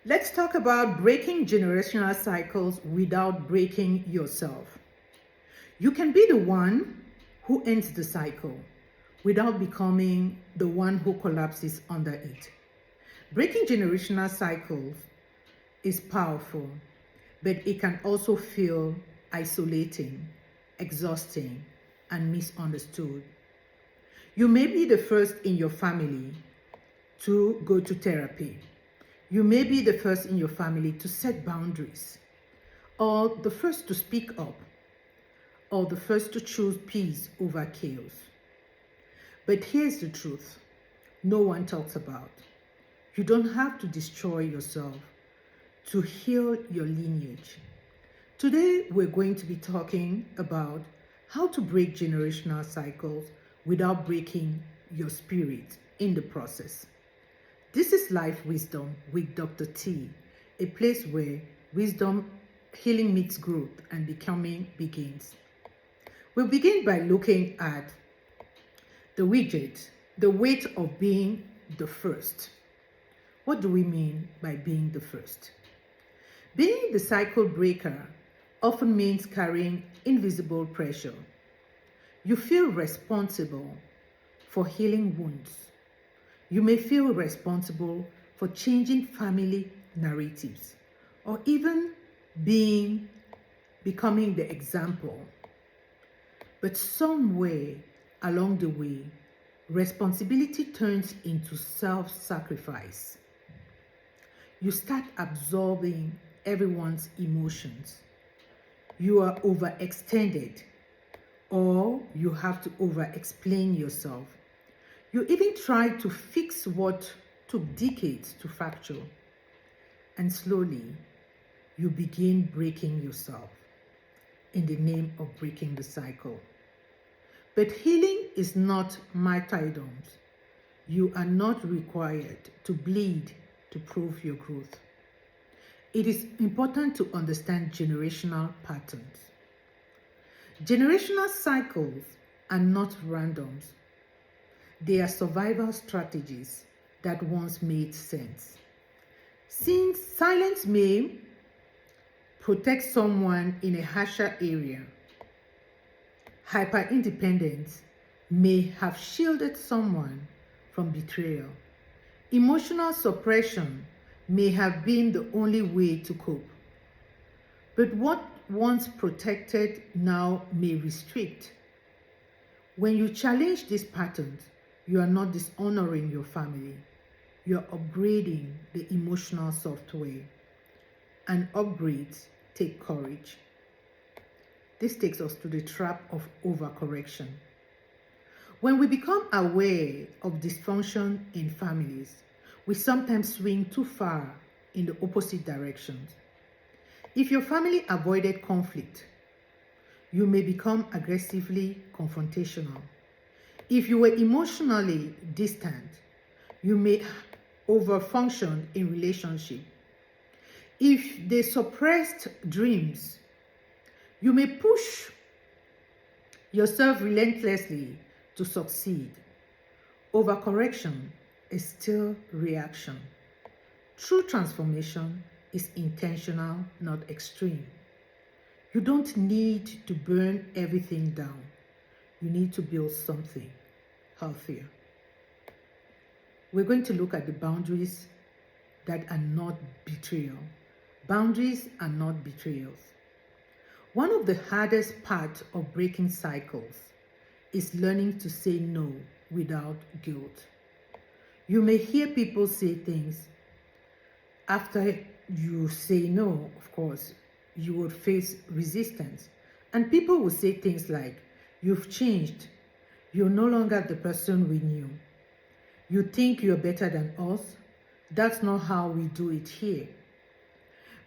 Let's talk about breaking generational cycles without breaking yourself. You can be the one who ends the cycle without becoming the one who collapses under it. Breaking generational cycles is powerful, but it can also feel isolating, exhausting, and misunderstood. You may be the first in your family to go to therapy. You may be the first in your family to set boundaries, or the first to speak up, or the first to choose peace over chaos. But here's the truth no one talks about. You don't have to destroy yourself to heal your lineage. Today, we're going to be talking about how to break generational cycles without breaking your spirit in the process. This is Life Wisdom with Dr. T, a place where wisdom, healing meets growth, and becoming begins. We'll begin by looking at the weight of being the first. What do we mean by being the first? Being the cycle breaker often means carrying invisible pressure. You feel responsible for healing wounds. You may feel responsible for changing family narratives or even becoming the example. But somewhere along the way, responsibility turns into self-sacrifice. You start absorbing everyone's emotions. You are overextended, or you have to over-explain yourself. You even try to fix what took decades to fracture. And slowly, you begin breaking yourself in the name of breaking the cycle. But healing is not martyrdom. You are not required to bleed to prove your growth. It is important to understand generational patterns. Generational cycles are not randoms. They are survival strategies that once made sense. Since silence may protect someone in a harsher area, hyper-independence may have shielded someone from betrayal. Emotional suppression may have been the only way to cope. But what once protected now may restrict. When you challenge these patterns, you are not dishonoring your family. You are upgrading the emotional software. And upgrades take courage. This takes us to the trap of overcorrection. When we become aware of dysfunction in families, we sometimes swing too far in the opposite directions. If your family avoided conflict, you may become aggressively confrontational. If you were emotionally distant, you may overfunction in relationship. If they suppressed dreams, you may push yourself relentlessly to succeed. Overcorrection is still reaction. True transformation is intentional, not extreme. You don't need to burn everything down. You need to build something healthier. We're going to look at the boundaries that are not betrayal. Boundaries are not betrayals. One of the hardest parts of breaking cycles is learning to say no without guilt. You may hear people say things. After you say no, of course, you would face resistance. And people will say things like, "You've changed. You're no longer the person we knew. You think you're better than us? That's not how we do it here."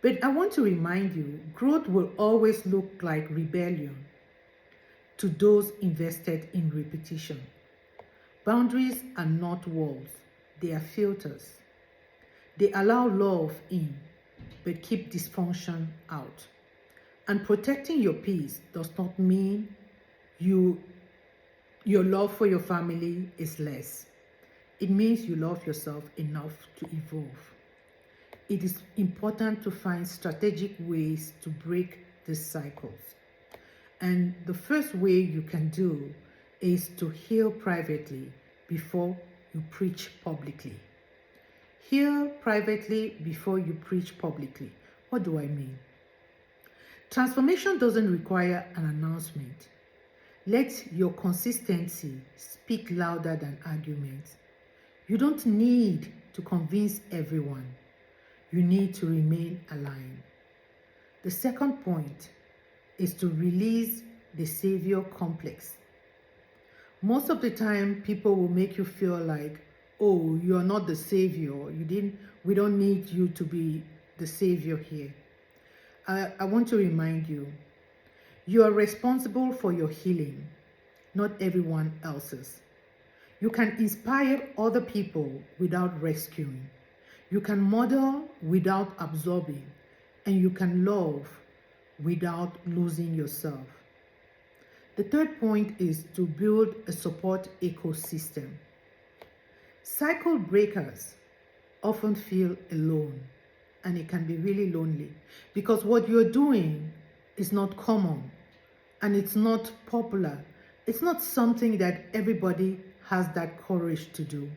But I want to remind you, growth will always look like rebellion to those invested in repetition. Boundaries are not walls, they are filters. They allow love in, but keep dysfunction out. And protecting your peace does not mean your love for your family is less. It means you love yourself enough to evolve. it is important to find strategic ways to break these cycles. And the first way you can do is to heal privately before you preach publicly. Heal privately before you preach publicly. What do I mean? Transformation doesn't require an announcement. Let your consistency speak louder than arguments. You don't need to convince everyone. You need to remain aligned. The second point is to release the savior complex. Most of the time, people will make you feel like, oh, you're not the savior. We don't need you to be the savior here. I want to remind you, you are responsible for your healing, not everyone else's. You can inspire other people without rescuing. You can model without absorbing, and you can love without losing yourself. The third point is to build a support ecosystem. Cycle breakers often feel alone, and it can be really lonely because what you're doing is not common and it's not popular. It's not something that everybody has that courage to do.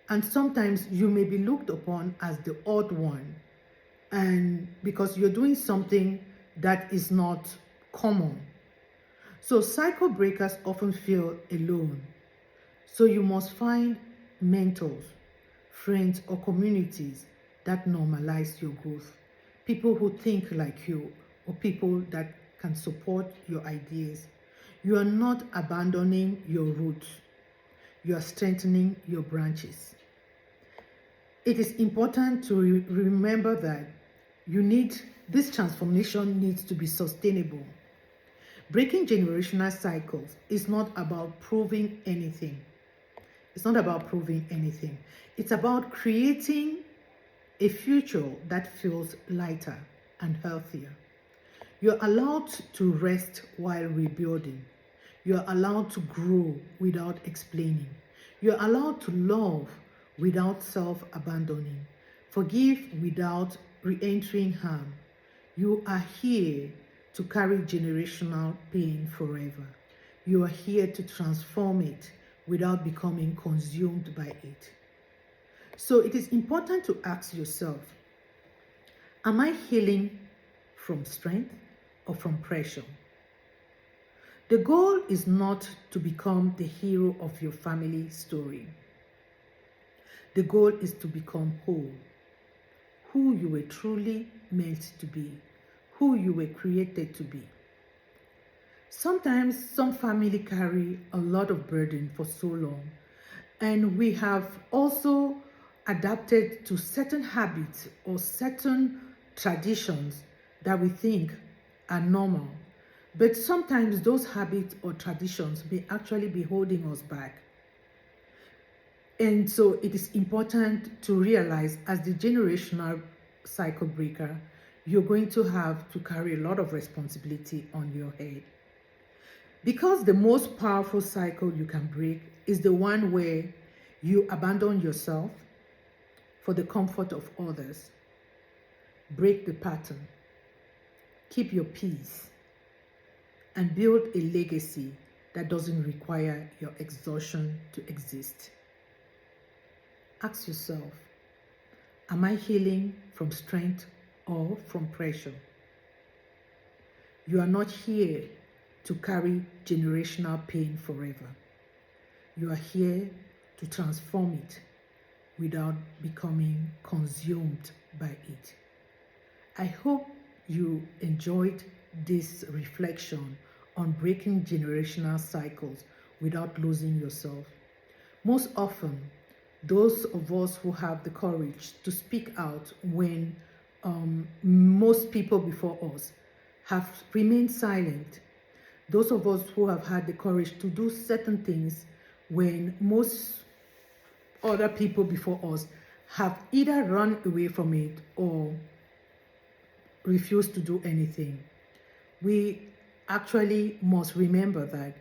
And sometimes you may be looked upon as the odd one, and because you're doing something that is not common. So cycle breakers often feel alone. So you must find mentors, friends, or communities that normalize your growth. People who think like you, or people that can support your ideas. You are not abandoning your roots. You are strengthening your branches. It is important to remember that this transformation needs to be sustainable. Breaking generational cycles is not about proving anything. It's not about proving anything. It's about creating a future that feels lighter and healthier. You're allowed to rest while rebuilding. You're allowed to grow without explaining. You're allowed to love without self-abandoning. Forgive without re-entering harm. You are here to carry generational pain forever. You are here to transform it without becoming consumed by it. So it is important to ask yourself, am I healing from strength or from pressure? The goal is not to become the hero of your family story. The goal is to become whole, who you were truly meant to be, who you were created to be. Sometimes some family carry a lot of burden for so long, and we have also adapted to certain habits or certain traditions that we think are normal. But sometimes those habits or traditions may actually be holding us back. And so it is important to realize, as the generational cycle breaker, you're going to have to carry a lot of responsibility on your head. Because the most powerful cycle you can break is the one where you abandon yourself for the comfort of others. Break the pattern. Keep your peace. And build a legacy that doesn't require your exhaustion to exist. Ask yourself, am I healing from strength or from pressure? You are not here to carry generational pain forever. You are here to transform it without becoming consumed by it. I hope you enjoyed this reflection on breaking generational cycles without losing yourself. Most often, those of us who have the courage to speak out when most people before us have remained silent, those of us who have had the courage to do certain things when most other people before us have either run away from it or refused to do anything, we actually must remember that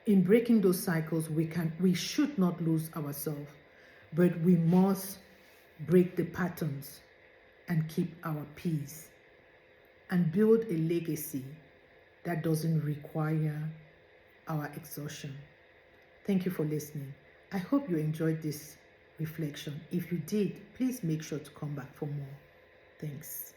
in breaking those cycles, we should not lose ourselves, but we must break the patterns and keep our peace and build a legacy that doesn't require our exhaustion. Thank you for listening. I hope you enjoyed this reflection. If you did, please make sure to come back for more. Thanks.